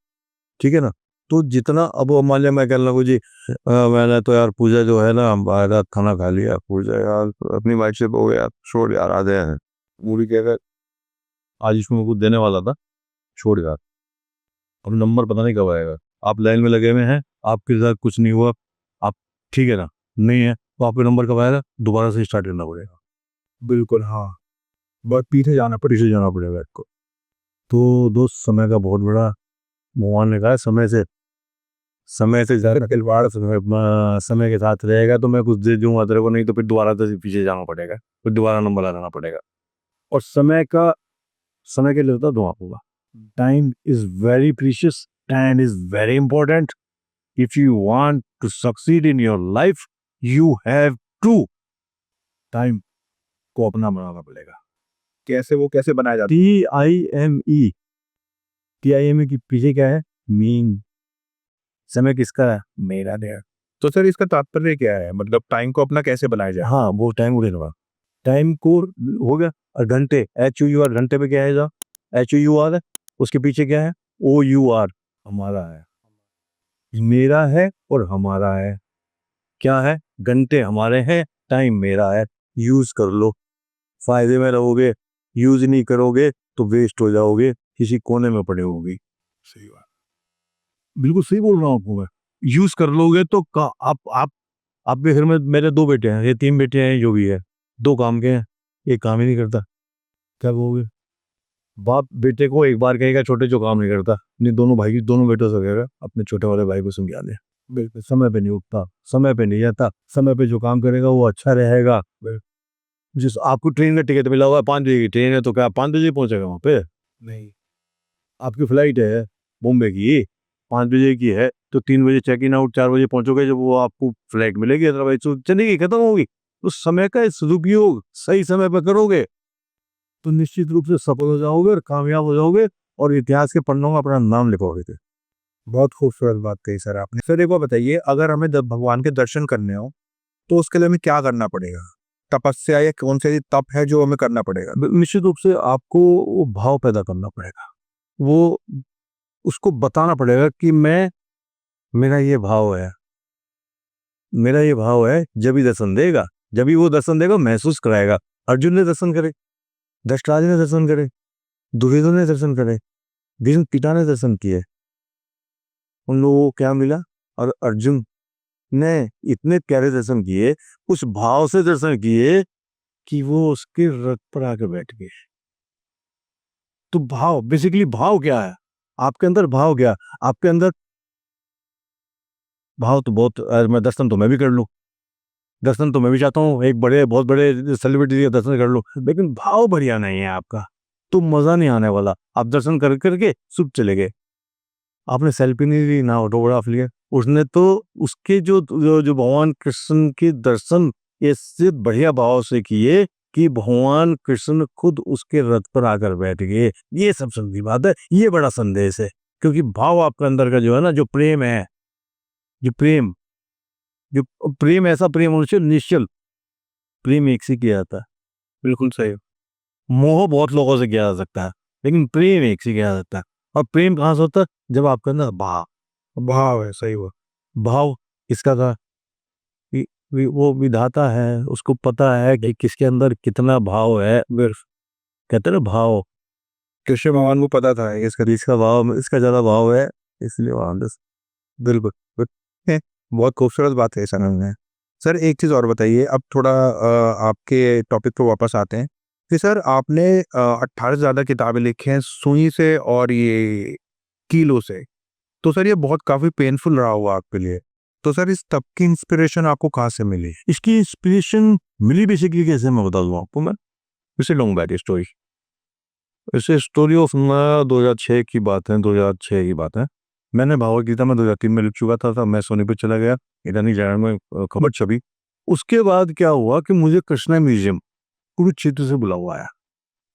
ठीक है ना? तो जितना, अब मान लिया मैं कह रहा हूँ जी मैंने तो यार पूजा जो है ना, रात खाना खा लिया, पूजा यार अपनी वाइफ से हो गया, छोड़ यार आधे हैं पूरी कहकर, आज इसमें कुछ देने वाला था, छोड़ यार, अब नंबर पता नहीं कब आएगा। आप लाइन में लगे हुए हैं, आपके साथ कुछ नहीं हुआ, आप ठीक है ना, नहीं है तो आपका नंबर कब आएगा? दोबारा से स्टार्ट करना पड़ेगा। बिल्कुल हाँ। बहुत पीछे जाना पड़ेगा आपको। तो दोस्त, समय का बहुत बड़ा, भगवान ने कहा समय से ज़्यादा खिलवाड़ समय के साथ रहेगा तो मैं कुछ दे दूंगा तेरे को, नहीं तो फिर दोबारा से पीछे जाना पड़ेगा, फिर दोबारा नंबर लगाना पड़ेगा। और समय के लिए होता दुआ होगा। Time is very precious, time is very important. If you want to succeed in your life, you have to time को अपना बनाना पड़ेगा। कैसे, वो कैसे बनाया जाता TIME, TIME की पीछे क्या है? मीन। समय किसका है? मेरा है। तो सर इसका तात्पर्य क्या है, मतलब टाइम को अपना कैसे बनाया जाए? हाँ, वो टाइम को लेना, टाइम को हो गया। और घंटे, HOUR, घंटे पे क्या है? जा HOUR है, उसके पीछे क्या है? OUR, हमारा है, मेरा है और हमारा है। क्या है? घंटे हमारे हैं, टाइम मेरा है। यूज कर लो, फायदे में रहोगे। यूज नहीं करोगे तो वेस्ट हो जाओगे, किसी कोने में पड़े होगे। सही बात। बिल्कुल सही बोल रहा हूँ आपको मैं। यूज कर लोगे तो आप आपके घर में, मेरे 2 बेटे हैं, ये 3 बेटे हैं, जो भी है 2 काम के हैं, एक काम ही नहीं करता। क्या कहोगे? बाप बेटे को एक बार कहेगा छोटे जो काम नहीं करता, नहीं दोनों बेटों से कहेगा अपने छोटे वाले भाई को समझा दे। बिल्कुल समय पे नहीं उठता, समय पे नहीं जाता, समय पे जो काम करेगा वो अच्छा रहेगा। जिस आपको ट्रेन का टिकट मिला हुआ है, 5 बजे की ट्रेन है, तो क्या 5 बजे पहुंचेगा वहां पे? नहीं। आपकी फ्लाइट है बॉम्बे की, 5 बजे की है, तो 3 बजे चेक इन आउट, 4 बजे पहुंचोगे जब वो आपको फ्लाइट मिलेगी, अदरवाइज तो चलेगी, खत्म होगी। तो समय का सदुपयोग सही समय पर करोगे तो निश्चित रूप से सफल हो जाओगे और कामयाब हो जाओगे और इतिहास के पन्नों में अपना नाम लिखोगे। बहुत खूबसूरत बात कही सर आपने। सर एक बार बताइए, अगर हमें भगवान के दर्शन करने हो तो उसके लिए हमें क्या करना पड़ेगा? तपस्या या कौन सा तप है जो हमें करना पड़ेगा? निश्चित रूप से आपको वो भाव पैदा करना पड़ेगा, वो उसको बताना पड़ेगा कि मेरा ये भाव है, मेरा ये भाव है, जब ही दर्शन देगा, जब ही वो दर्शन देगा महसूस कराएगा। अर्जुन ने दर्शन करे, धृतराष्ट्र ने दर्शन करे, दुर्योधन ने दर्शन करे, भीष्म पिता ने दर्शन किए, उन लोगों को क्या मिला? और अर्जुन ने इतने प्यारे दर्शन किए, उस भाव से दर्शन किए कि वो उसके रथ पर आकर बैठ गए। तो भाव, बेसिकली भाव क्या है? आपके अंदर भाव क्या? आपके अंदर भाव तो बहुत, मैं दर्शन तो मैं भी कर लूं, दर्शन तो मैं भी चाहता हूँ, एक बड़े बहुत बड़े सेलिब्रिटी का दर्शन कर लूं, लेकिन भाव बढ़िया नहीं है आपका, तो मजा नहीं आने वाला। आप दर्शन कर करके सुख चले गए, आपने सेल्फी नहीं ली ना ऑटोग्राफ लिया। उसने तो उसके जो भगवान कृष्ण के दर्शन इससे बढ़िया भाव से किए कि भगवान कृष्ण खुद उसके रथ पर आकर बैठ गए। ये सब संधी बात है, ये बड़ा संदेश है, क्योंकि भाव आपके अंदर का जो है ना, जो प्रेम है, जो प्रेम ऐसा प्रेम होना चाहिए निश्चल। प्रेम एक से किया जाता है, बिल्कुल सही। मोह बहुत लोगों से किया जा सकता है, लेकिन प्रेम एक से किया जाता है। और प्रेम कहाँ से होता है? जब आपके अंदर भाव है, सही हुआ। भाव किसका था? वो विधाता है, उसको पता है कि किसके अंदर कितना भाव है। फिर कहते हैं ना, भाव, कृष्ण भगवान को पता था इसका भाव, इसका ज्यादा भाव है, इसलिए वहां बस। बिल्कुल। है, बहुत खूबसूरत बात है सर ने। सर एक चीज़ और बताइए, अब थोड़ा आपके टॉपिक पे वापस आते हैं कि सर आपने 18 से ज़्यादा किताबें लिखी हैं सुई से और ये कीलो से। तो सर ये बहुत काफ़ी पेनफुल रहा होगा आपके लिए। तो सर इस तब की इंस्पिरेशन आपको कहाँ से मिली? इसकी इंस्पिरेशन मिली बेसिकली कैसे, मैं बता दूं आपको। मैं इसे लॉन्ग बैक स्टोरी, इसे स्टोरी ऑफ 2006 की बात है, 2006 की बात है। मैंने भागवत गीता में 2003 में लिख चुका था, मैं सोनी पे चला गया, इधर चैनल में खबर छपी। उसके बाद क्या हुआ कि मुझे कृष्णा म्यूजियम कुरुक्षेत्र से बुला हुआ आया।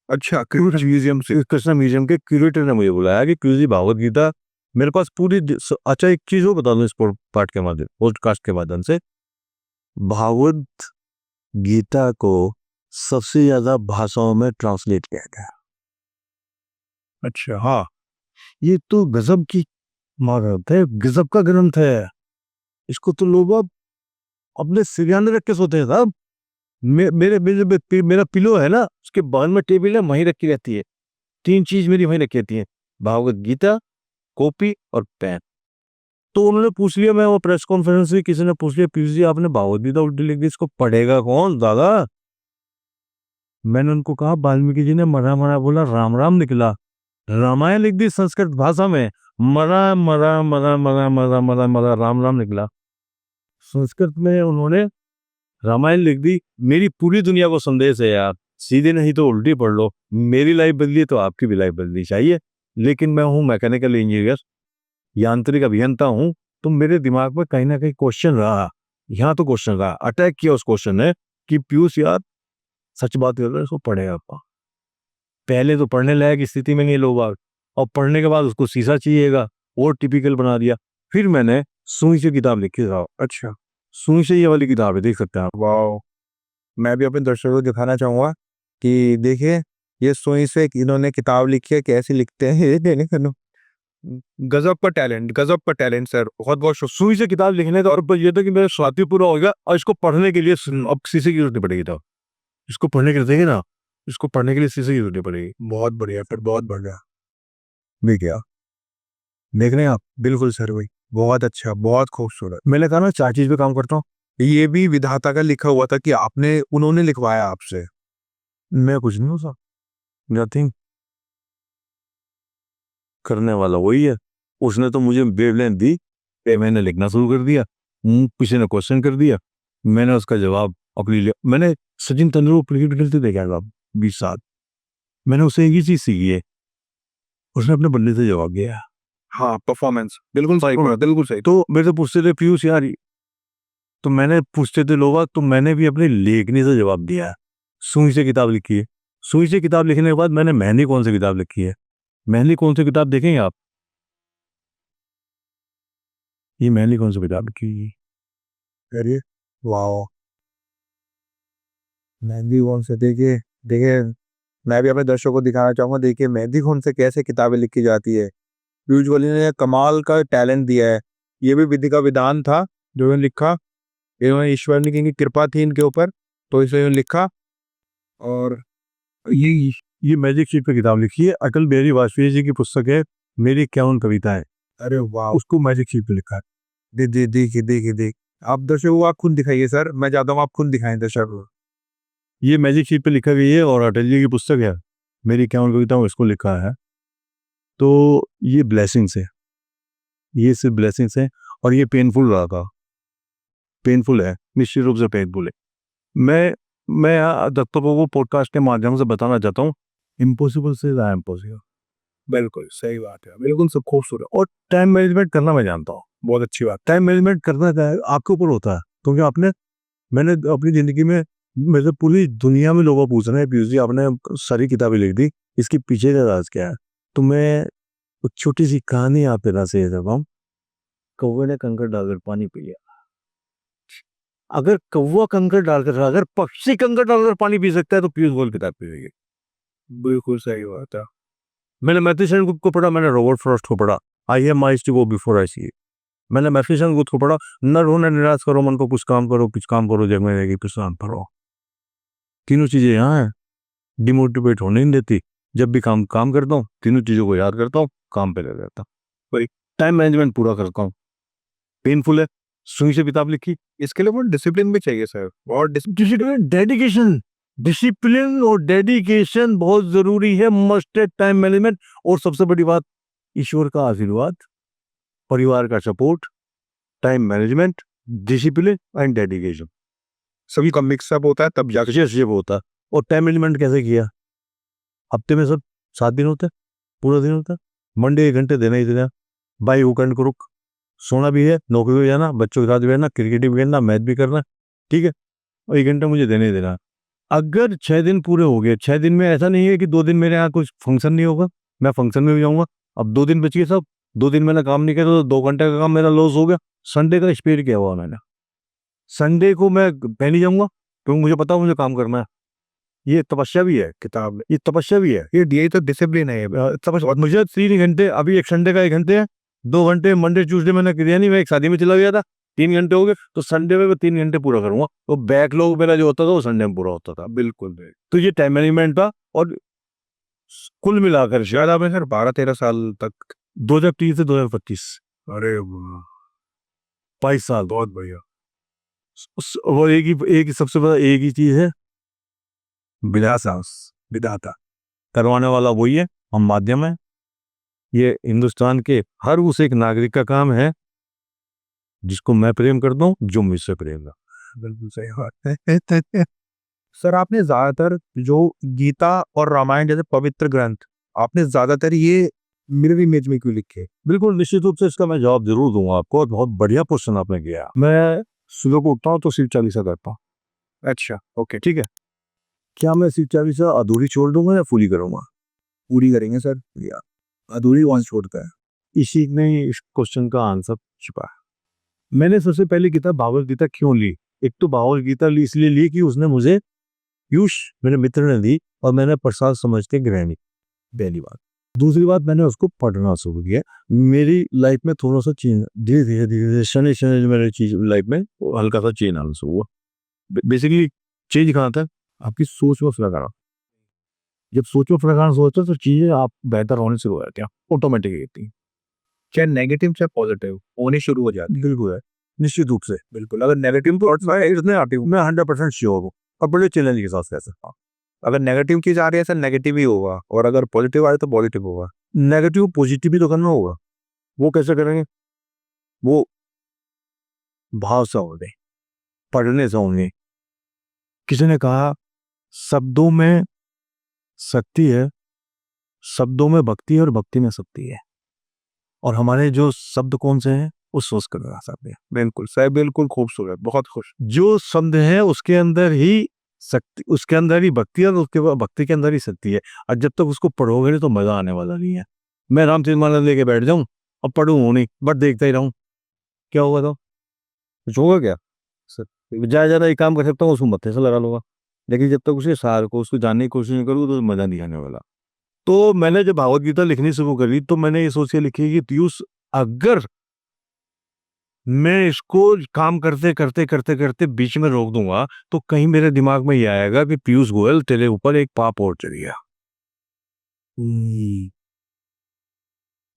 अच्छा, कृष्ण म्यूजियम से? कृष्णा म्यूजियम के क्यूरेटर ने मुझे बुलाया कि क्यों भागवत गीता मेरे पास पूरी अच्छा, एक चीज वो बता दूं इस पार्ट के माध्यम, पॉडकास्ट के माध्यम से, भागवत गीता को सबसे ज्यादा भाषाओं में ट्रांसलेट किया गया। अच्छा, हाँ। ये तो गजब की महाभारत है, गजब का ग्रंथ है। इसको तो लोग अब अपने सिरहाने रख के सोते हैं साहब। मेरा पिलो है ना, उसके बगल में टेबल है, वहीं रखी रहती है। 3 चीज मेरी वहीं रखी रहती है, भागवत गीता, कॉपी और पेन। तो उन्होंने पूछ लिया, मैं वो प्रेस कॉन्फ्रेंस में किसी ने पूछ लिया, पीयूष जी आपने भागवत गीता उल्टी लिख दी, इसको पढ़ेगा कौन दादा? मैंने उनको कहा, वाल्मीकि जी ने मरा मरा बोला, राम राम निकला। रामायण लिख दी संस्कृत भाषा में, मरा मरा मरा मरा मरा मरा मरा राम राम निकला। संस्कृत में उन्होंने रामायण लिख दी। मेरी पूरी दुनिया को संदेश है यार, सीधे नहीं तो उल्टी पढ़ लो। मेरी लाइफ बदली तो आपकी भी लाइफ बदलनी चाहिए। लेकिन मैं हूं मैकेनिकल इंजीनियर, यांत्रिक अभियंता हूं, तो मेरे दिमाग में कहीं ना कहीं क्वेश्चन रहा, यहाँ तो क्वेश्चन रहा, अटैक किया उस क्वेश्चन ने कि पीयूष यार सच बात कर रहे हो, इसको पढ़ेगा कौन? पहले तो पढ़ने लायक स्थिति में नहीं लोग बाग, और पढ़ने के बाद उसको शीशा चाहिएगा, और टिपिकल बना दिया। फिर मैंने सुई से किताब लिखी था। अच्छा, सुई से ये वाली किताब है, देख सकते हैं आप। वाह। मैं भी अपने दर्शकों को दिखाना चाहूँगा कि देखिए, ये सुई से इन्होंने किताब लिखी है, कैसे लिखते हैं ये देने का। गजब का टैलेंट, गजब का टैलेंट सर, बहुत बहुत शुक्रिया। सुई से किताब लिखने का, और बस ये था कि मेरा स्वाति पूरा होगा, और इसको पढ़ने के लिए अब शीशे की जरूरत नहीं पड़ेगी। था इसको पढ़ने के लिए देंगे ना, इसको पढ़ने के लिए शीशे की जरूरत नहीं पड़ेगी। बहुत बढ़िया, फिर बहुत बढ़िया। भी क्या देख रहे हैं आप? बिल्कुल सर भाई, बहुत अच्छा, बहुत खूबसूरत। मैंने कहा ना 4 चीज पे काम करता हूँ। ये भी विधाता का लिखा हुआ था कि आपने उन्होंने लिखवाया आपसे? मैं कुछ नहीं हूँ साहब, नथिंग, करने वाला वही है। उसने तो मुझे वेवलेंथ दी, मैंने लिखना शुरू कर दिया। किसी ने क्वेश्चन कर दिया, मैंने उसका जवाब अपनी लिया। मैंने सचिन तेंदुलकर क्रिकेट खेलते देखा साहब 20 साल, मैंने उससे एक ही चीज सीखी है, उसने अपने बल्ले से जवाब दिया। हाँ, परफॉर्मेंस बिल्कुल सही, बिल्कुल सही। तो मेरे से पूछते थे पीयूष यार, तो मैंने पूछते थे लोग, तो मैंने भी अपनी लेखनी से जवाब दिया। सुई से किताब लिखी है। सुई से किताब लिखने के बाद मैंने मेहंदी कौन सी किताब लिखी है, मेहंदी कौन सी किताब देखेंगे आप, ये मेहंदी कौन सी किताब लिखी है? करिए। वाह, मेहंदी कौन से देखिए देखिए मैं भी अपने दर्शकों को दिखाना चाहूंगा। देखिए मेहंदी कौन से कैसे किताबें लिखी जाती है। पीयूष गोयल ने कमाल का टैलेंट दिया है। ये भी विधि का विधान था जो इन्होंने लिखा। इन्होंने ईश्वर ने की कृपा थी इनके ऊपर, तो इसे इन्होंने लिखा। और ये ये मैजिक शीट पे किताब लिखी है। अटल बिहारी वाजपेयी जी की पुस्तक है मेरी इक्यावन कविताएं, अरे वाह, उसको मैजिक शीट पे लिखा है। देखिए देखिए देख आप दर्शकों को आप खुद दिखाइए सर, मैं चाहता हूँ आप खुद दिखाएं दर्शकों को। ये मैजिक शीट पे लिखा गई है और अटल जी की पुस्तक है मेरी इक्यावन कविताएं, इसको लिखा है। तो ये ब्लेसिंग्स है, ये सिर्फ ब्लेसिंग्स है। और ये पेनफुल रहा था, पेनफुल है, निश्चित रूप से पेनफुल है। मैं दर्शकों को पॉडकास्ट के माध्यम से बताना चाहता हूँ, इम्पॉसिबल से इम्पॉसिबल। बिल्कुल सही बात है, बिल्कुल सब खूबसूरत। और टाइम मैनेजमेंट करना मैं जानता हूँ, बहुत अच्छी बात। टाइम मैनेजमेंट करना क्या है, आपके ऊपर होता है। क्योंकि मैंने अपनी जिंदगी में, मेरे पूरी दुनिया में लोग पूछ रहे हैं पीयूष जी आपने सारी किताबें लिख दी, इसके पीछे का राज क्या है। तो मैं कुछ छोटी सी कहानी आप ना से रहा हूँ। कौवे ने कंकड़ डालकर पानी पी लिया। अगर कौवा कंकड़ डालकर, अगर पक्षी कंकड़ डालकर पानी पी सकता है तो पीयूष गोयल किताब पी लेगी। बिल्कुल सही बात है। मैंने मैथ्यू सेनगुप्त को पढ़ा, मैंने रॉबर्ट फ्रॉस्ट को पढ़ा। I have miles to go before I see it. मैंने मैथ्यू सेनगुप्त को पढ़ा, न रोना निराश करो मन को, कुछ काम करो जग में रहेगी पिछाड़ पड़ो। तीनों चीजें यहाँ है, डिमोटिवेट होने नहीं देती। जब भी काम करता हूँ तीनों चीजों को याद करता हूँ, काम पे लग जाता हूँ, टाइम मैनेजमेंट पूरा करता हूँ। पेनफुल है, सुई से किताब लिखी। इसके लिए बहुत डिसिप्लिन भी चाहिए सर, और डिसिप्लिन, डेडिकेशन, डिसिप्लिन और डेडिकेशन बहुत जरूरी है, मस्ट है टाइम मैनेजमेंट। और सबसे बड़ी बात, ईश्वर का आशीर्वाद, परिवार का support, time management, discipline and dedication, सभी का मिक्सअप होता है तब जाके ये होता है। और टाइम मैनेजमेंट कैसे किया, हफ्ते में सब 7 दिन होते हैं, पूरा दिन होता है, मंडे 1 घंटे देना ही देना। बाई हुक एंड क्रुक, सोना भी है, नौकरी भी जाना, बच्चों के साथ भी रहना, क्रिकेट भी खेलना, मैच भी करना, ठीक है, और 1 घंटा मुझे देने ही देना। अगर 6 दिन पूरे हो गए, 6 दिन में ऐसा नहीं है कि 2 दिन मेरे यहाँ कुछ फंक्शन नहीं होगा, मैं फंक्शन में भी जाऊंगा। अब 2 दिन बच गए सब, 2 दिन मैंने काम नहीं किया तो 2 घंटे का काम मेरा लॉस हो गया। संडे का स्पेयर किया हुआ मैंने, संडे को मैं पहले जाऊंगा क्योंकि मुझे पता है मुझे काम करना है। ये तपस्या भी है किताब में, ये तपस्या भी है, ये तो डिसिप्लिन है। तपस्या। और मुझे 3 घंटे, अभी एक संडे का 1 घंटे है, 2 घंटे मंडे ट्यूसडे मैंने किया नहीं, मैं एक शादी में चला गया था, 3 घंटे हो गए, तो संडे में मैं 3 घंटे पूरा करूंगा। तो बैकलॉग मेरा जो होता था वो संडे में पूरा होता था। बिल्कुल। तो ये टाइम मैनेजमेंट था। और कुल मिलाकर शायद आपने सर 12-13 साल तक। 2030 से 2025, अरे वाह, 22 साल। बहुत बढ़िया। वो एक ही सबसे बड़ा एक ही चीज है, विधाता करवाने वाला वही है, हम माध्यम है। ये हिंदुस्तान के हर उस एक नागरिक का काम है जिसको मैं प्रेम करता हूँ, जो मुझसे प्रेम करता। बिल्कुल सही बात है। सर आपने ज्यादातर जो गीता और रामायण जैसे पवित्र ग्रंथ, आपने ज्यादातर ये मिरर इमेज में क्यों लिखे? बिल्कुल निश्चित रूप से इसका मैं जवाब जरूर दूंगा आपको, और बहुत बढ़िया क्वेश्चन आपने किया। मैं सुबह को उठता हूँ तो शिव चालीसा करता हूँ। अच्छा, ओके, ठीक है, क्या मैं शिव चालीसा अधूरी छोड़ दूंगा या पूरी करूंगा? पूरी करेंगे सर, या अधूरी कौन छोड़ता है? इसी में इस क्वेश्चन का आंसर छिपा है। मैंने सबसे पहली किताब भागवत गीता क्यों ली? एक तो भागवत गीता इसलिए ली कि उसने मुझे, पीयूष मेरे मित्र ने दी और मैंने प्रसाद समझ के ग्रहण की, पहली बात। दूसरी बात, मैंने उसको पढ़ना शुरू किया, मेरी लाइफ में थोड़ा सा चेंज, धीरे धीरे शनि शनि मेरे चीज लाइफ में हल्का सा चेंज आना शुरू हुआ। बेसिकली चेंज कहाँ था, आपकी सोच में फर्क आना। जब सोच में फर्क आना सोचते तो चीजें आप बेहतर होने शुरू हो जाती हैं, ऑटोमेटिक होती हैं, चाहे नेगेटिव चाहे पॉजिटिव होने शुरू हो जाती है। बिल्कुल है, निश्चित रूप से। बिल्कुल, अगर नेगेटिव थॉट्स इसमें आती हूँ, मैं 100% श्योर हूँ और बड़े चैलेंज के साथ कह सकता हूँ। अगर नेगेटिव चीज आ रही है सर नेगेटिव ही होगा, और अगर पॉजिटिव आ रही है तो पॉजिटिव होगा। नेगेटिव पॉजिटिव भी तो करना होगा। वो कैसे करेंगे? वो भाव से होंगे, पढ़ने से होंगे। किसी ने कहा शब्दों में शक्ति है, शब्दों में भक्ति है और भक्ति में शक्ति है। और हमारे जो शब्द कौन से हैं वो सोच कर रहा सकते हैं। बिल्कुल सर, बिल्कुल खूबसूरत, बहुत खुश। जो शब्द है उसके अंदर ही शक्ति, उसके अंदर ही भक्ति है और उसके बाद भक्ति के अंदर ही शक्ति है। और जब तक उसको पढ़ोगे नहीं तो मजा आने वाला नहीं है। मैं रामचरितमानस लेके बैठ जाऊं और पढ़ूं नहीं, बट देखता ही रहूं, क्या होगा? तो कुछ होगा क्या? सर ज्यादा एक काम कर सकता हूँ, उसको मत्थे से लगा लूंगा। लेकिन जब तक उसके सार को, उसको जानने की कोशिश नहीं करूँगा तो मज़ा नहीं आने वाला। तो मैंने जब भागवत गीता लिखनी शुरू करी तो मैंने ये सोच के लिखी कि पीयूष, अगर मैं इसको काम करते बीच में रोक दूँगा, तो कहीं मेरे दिमाग में ये आएगा कि पीयूष गोयल तेरे ऊपर एक पाप और चढ़ गया।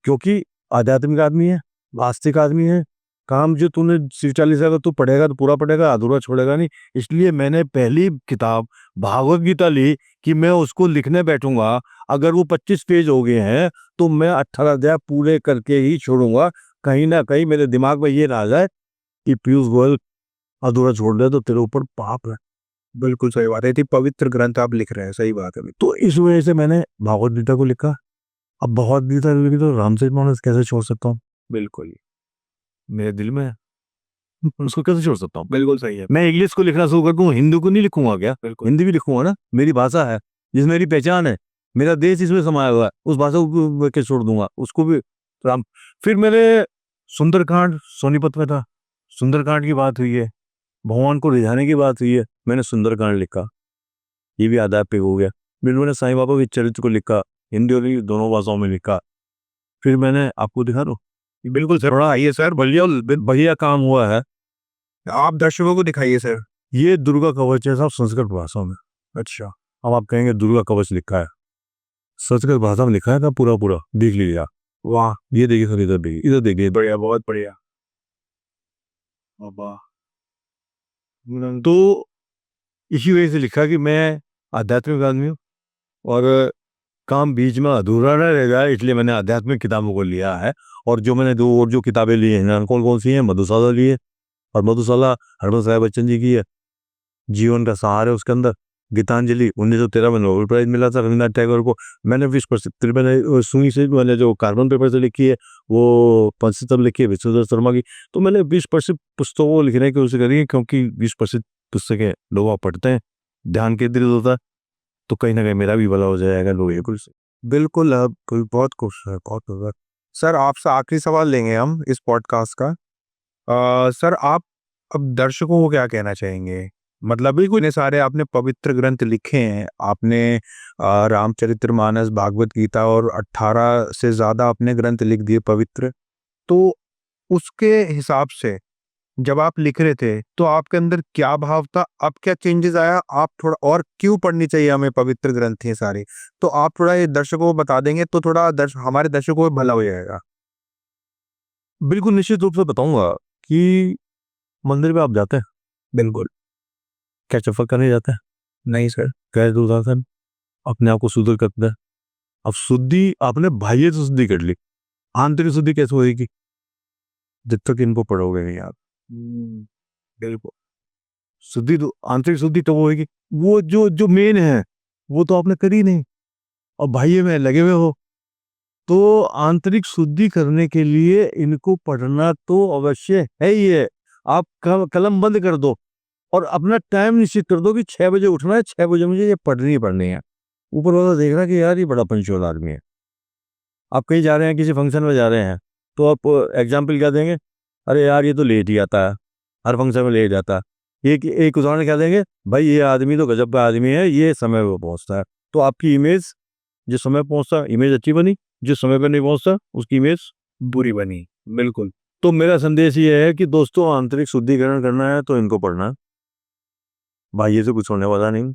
क्योंकि आध्यात्मिक आदमी है, आस्तिक आदमी है, काम जो तूने शिव चालीसा का तू पढ़ेगा तो पूरा पढ़ेगा, अधूरा छोड़ेगा नहीं। इसलिए मैंने पहली किताब भागवत गीता ली कि मैं उसको लिखने बैठूँगा, अगर वो 25 पेज हो गए हैं, तो मैं 18 अध्याय पूरे करके ही छोड़ूँगा। कहीं न कहीं मेरे दिमाग में ये ना आ जाए कि पीयूष गोयल अधूरा छोड़ दे तो तेरे ऊपर पाप है। बिल्कुल सही बात है, इतनी पवित्र ग्रंथ आप लिख रहे हैं, सही बात है। तो इस वजह से मैंने भागवत गीता को लिखा। अब भागवत गीता लिखी तो रामचरितमानस कैसे छोड़ सकता हूँ? बिल्कुल, मेरे दिल में है। उसको कैसे छोड़ सकता हूँ? बिल्कुल सही है। मैं इंग्लिश को लिखना शुरू कर दूँ, हिंदी को नहीं लिखूँगा क्या? बिल्कुल। हिंदी भी लिखूँगा ना, मेरी भाषा है, जिसमें मेरी पहचान है, मेरा देश इसमें समाया हुआ है, उस भाषा को कैसे छोड़ दूँगा? उसको भी राम फिर मेरे सुंदरकांड सोनीपत में था, सुंदरकांड की बात हुई है, भगवान को रिझाने की बात हुई है, मैंने सुंदरकांड लिखा, ये भी आध्यात्मिक हो गया। फिर मैंने साईं बाबा के चरित्र को लिखा, हिंदी और इंग्लिश दोनों भाषाओं में लिखा। फिर मैंने आपको दिखा दूँ? बिल्कुल सर, थोड़ा आइए सर, बढ़िया काम हुआ है। आप दर्शकों को दिखाइए सर। ये दुर्गा कवच है साहब, संस्कृत भाषा में। अच्छा, अब आप कहेंगे दुर्गा कवच लिखा है, संस्कृत भाषा में लिखा है ना, पूरा देख लीजिए आप। वाह! ये देखिए सर, इधर देखिए। बढ़िया, बहुत बढ़िया। वाह! तो इसी वजह से लिखा कि मैं आध्यात्मिक आदमी हूँ और काम बीच में अधूरा न रह जाए, इसलिए मैंने आध्यात्मिक किताबों को लिया है। और जो मैंने दो और जो किताबें ली हैं, कौन सी हैं? मधुशाला ली है, और मधुशाला हरबंस राय बच्चन जी की है, जीवन का सहार है उसके अंदर। गीतांजलि 1913 में नोबेल प्राइज मिला था रविन्द्रनाथ टैगोर को। मैंने 20% फिर मैंने सुई से मैंने जो कार्बन पेपर से लिखी है वो पंचतत्व लिखी है विश्वनाथ शर्मा की। तो मैंने 20% पुस्तकों लिखने की कोशिश करी है, क्योंकि 20% पुस्तकें लोग पढ़ते हैं, ध्यान केंद्रित होता है, तो कहीं ना कहीं मेरा भी भला हो जाएगा लोग ये कुछ। बिल्कुल, कोई बहुत खुश है, बहुत खुश। सर, आपसे आखिरी सवाल लेंगे हम इस पॉडकास्ट का। सर, आप अब दर्शकों को क्या कहना चाहेंगे? मतलब बिल्कुल इतने सारे आपने पवित्र ग्रंथ लिखे हैं, आपने रामचरितमानस, भागवत गीता और 18 से ज़्यादा आपने ग्रंथ लिख दिए पवित्र। तो उसके हिसाब से जब आप लिख रहे थे, तो आपके अंदर क्या भाव था? अब क्या चेंजेस आया? आप थोड़ा और क्यों पढ़नी चाहिए हमें पवित्र ग्रंथ ये सारे? तो आप थोड़ा ये दर्शकों को बता देंगे तो थोड़ा हमारे दर्शकों को भला हो जाएगा। बिल्कुल निश्चित रूप से बताऊंगा कि मंदिर में आप जाते हैं, बिल्कुल। क्या चफल करने जाते हैं? नहीं सर। कैसे उदाहरण अपने आप को शुद्ध करते हैं। अब शुद्धि आपने बाह्य से शुद्धि कर ली, आंतरिक शुद्धि कैसे होगी जब तक इनको पढ़ोगे नहीं आप? बिल्कुल। शुद्धि तो आंतरिक शुद्धि तो होगी, वो जो जो मेन है वो तो आपने करी नहीं और बाह्य में लगे हुए हो। तो आंतरिक शुद्धि करने के लिए इनको पढ़ना तो अवश्य है ही है। आप कलम बंद कर दो और अपना टाइम निश्चित कर दो कि 6 बजे उठना है, 6 बजे मुझे ये पढ़नी ही पढ़नी है। ऊपर वाला देख रहा है कि यार ये बड़ा पंचुअल आदमी है। आप कहीं जा रहे हैं, किसी फंक्शन में जा रहे हैं, तो आप एग्जाम्पल क्या देंगे? अरे यार ये तो लेट ही आता है, हर फंक्शन में लेट जाता है। एक उदाहरण क्या देंगे? भाई ये आदमी तो गजब का आदमी है, ये समय पर पहुंचता है। तो आपकी इमेज, जिस समय पहुंचता इमेज अच्छी बनी, जिस समय पर नहीं पहुंचता उसकी इमेज बुरी बनी। बिल्कुल। तो मेरा संदेश ये है कि दोस्तों आंतरिक शुद्धिकरण करना है तो इनको पढ़ना है, बाह्य से कुछ होने वाला नहीं।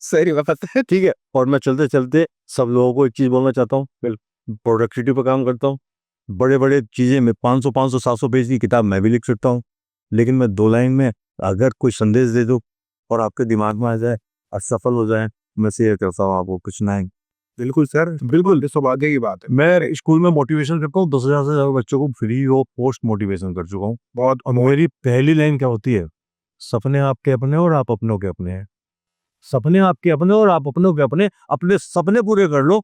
सही बात है। ठीक है। और मैं चलते चलते सब लोगों को एक चीज बोलना चाहता हूँ, प्रोडक्टिविटी पर काम करता हूँ। बड़े बड़े चीजें मैं 500 700 पेज की किताब मैं भी लिख सकता हूँ, लेकिन मैं 2 लाइन में अगर कोई संदेश दे दूँ और आपके दिमाग में आ जाए और सफल हो जाए, मैं शेयर करता हूँ आपको कुछ नहीं। बिल्कुल सर, बिल्कुल ये सौभाग्य की बात है। मैं स्कूल में मोटिवेशन करता हूँ, 10,000 से ज्यादा बच्चों को फ्री ऑफ कॉस्ट मोटिवेशन कर चुका हूँ। बहुत और मेरी पहली लाइन क्या होती है? सपने आपके अपने और आप अपनों के अपने हैं। सपने आपके अपने और आप अपनों के अपने। अपने सपने पूरे कर लो,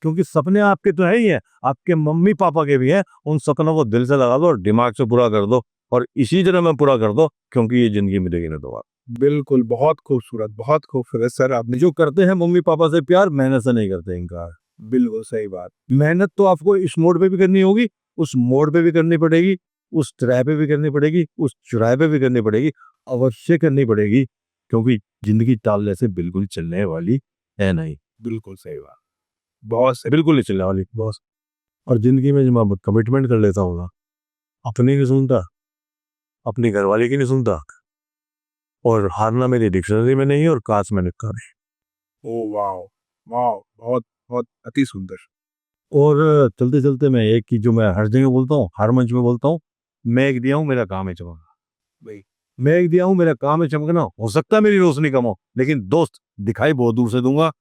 क्योंकि सपने आपके तो है ही है, आपके मम्मी पापा के भी हैं। उन सपनों को दिल से लगा दो और दिमाग से पूरा कर दो, और इसी तरह में पूरा कर दो, क्योंकि ये जिंदगी मिलेगी ना दोबारा। बिल्कुल, बहुत खूबसूरत सर आपने जो करते हैं मम्मी पापा से प्यार, मेहनत से नहीं करते इनकार। बिल्कुल सही बात। मेहनत तो आपको इस मोड़ पे भी करनी होगी, उस मोड़ पे भी करनी पड़ेगी, उस तिराहे पे भी करनी पड़ेगी, उस चौराहे पे भी करनी पड़ेगी, अवश्य करनी पड़ेगी। क्योंकि जिंदगी टालने से बिल्कुल चलने वाली है नहीं, बिल्कुल सही बात, बहुत सही। बिल्कुल नहीं चलने वाली बॉस। और जिंदगी में जब मैं कमिटमेंट कर लेता हूँ ना, अपनी नहीं सुनता, अपनी घरवाली की नहीं सुनता, और हारना मेरी डिक्शनरी में नहीं है और काश में लिखा नहीं। Oh wow! वाओ! बहुत, बहुत अति सुंदर। और चलते चलते मैं एक चीज जो मैं हर जगह बोलता हूँ, हर मंच में बोलता हूँ, मैं एक दिया हूँ, मेरा काम है चमकना। वही, मैं एक दिया हूँ, मेरा काम है चमकना। हो सकता है मेरी रोशनी कम हो, लेकिन दोस्त दिखाई बहुत दूर से दूंगा।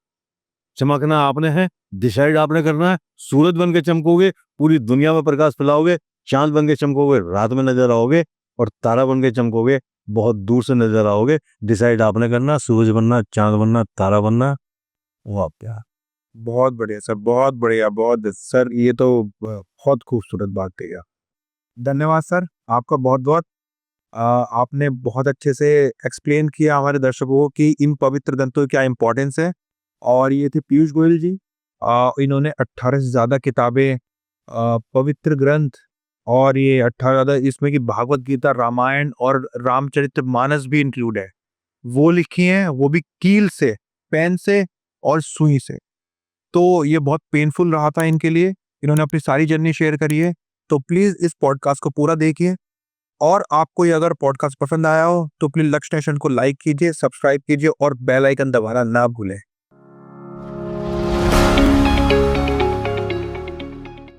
चमकना आपने है, डिसाइड आपने करना है। सूरज बन के चमकोगे, पूरी दुनिया में प्रकाश फैलाओगे। चांद बन के चमकोगे, रात में नजर आओगे। और तारा बन के चमकोगे, बहुत दूर से नजर आओगे। डिसाइड आपने करना, सूरज बनना, चांद बनना, तारा बनना। वो आप क्या। बहुत बढ़िया सर, बहुत बढ़िया, बहुत सर ये तो बहुत खूबसूरत बात कही आप। धन्यवाद सर, आपका बहुत-बहुत। आपने बहुत अच्छे से एक्सप्लेन किया हमारे दर्शकों को कि इन पवित्र ग्रंथों की क्या इम्पोर्टेंस है। और ये थे पीयूष गोयल जी। इन्होंने 18 से ज़्यादा किताबें, पवित्र ग्रंथ, और ये 18 ज़्यादा इसमें कि भागवत गीता, रामायण और रामचरितमानस भी इंक्लूड है। वो लिखी हैं, वो भी कील से, पेन से और सुई से। तो ये बहुत पेनफुल रहा था इनके लिए। इन्होंने अपनी सारी जर्नी शेयर करी है। तो प्लीज़ इस पॉडकास्ट को पूरा देखिए। और आपको ये अगर पॉडकास्ट पसंद आया हो तो प्लीज़ लक्ष्य नेशन को लाइक कीजिए, सब्सक्राइब कीजिए और बेल आइकन दबाना ना भूलें।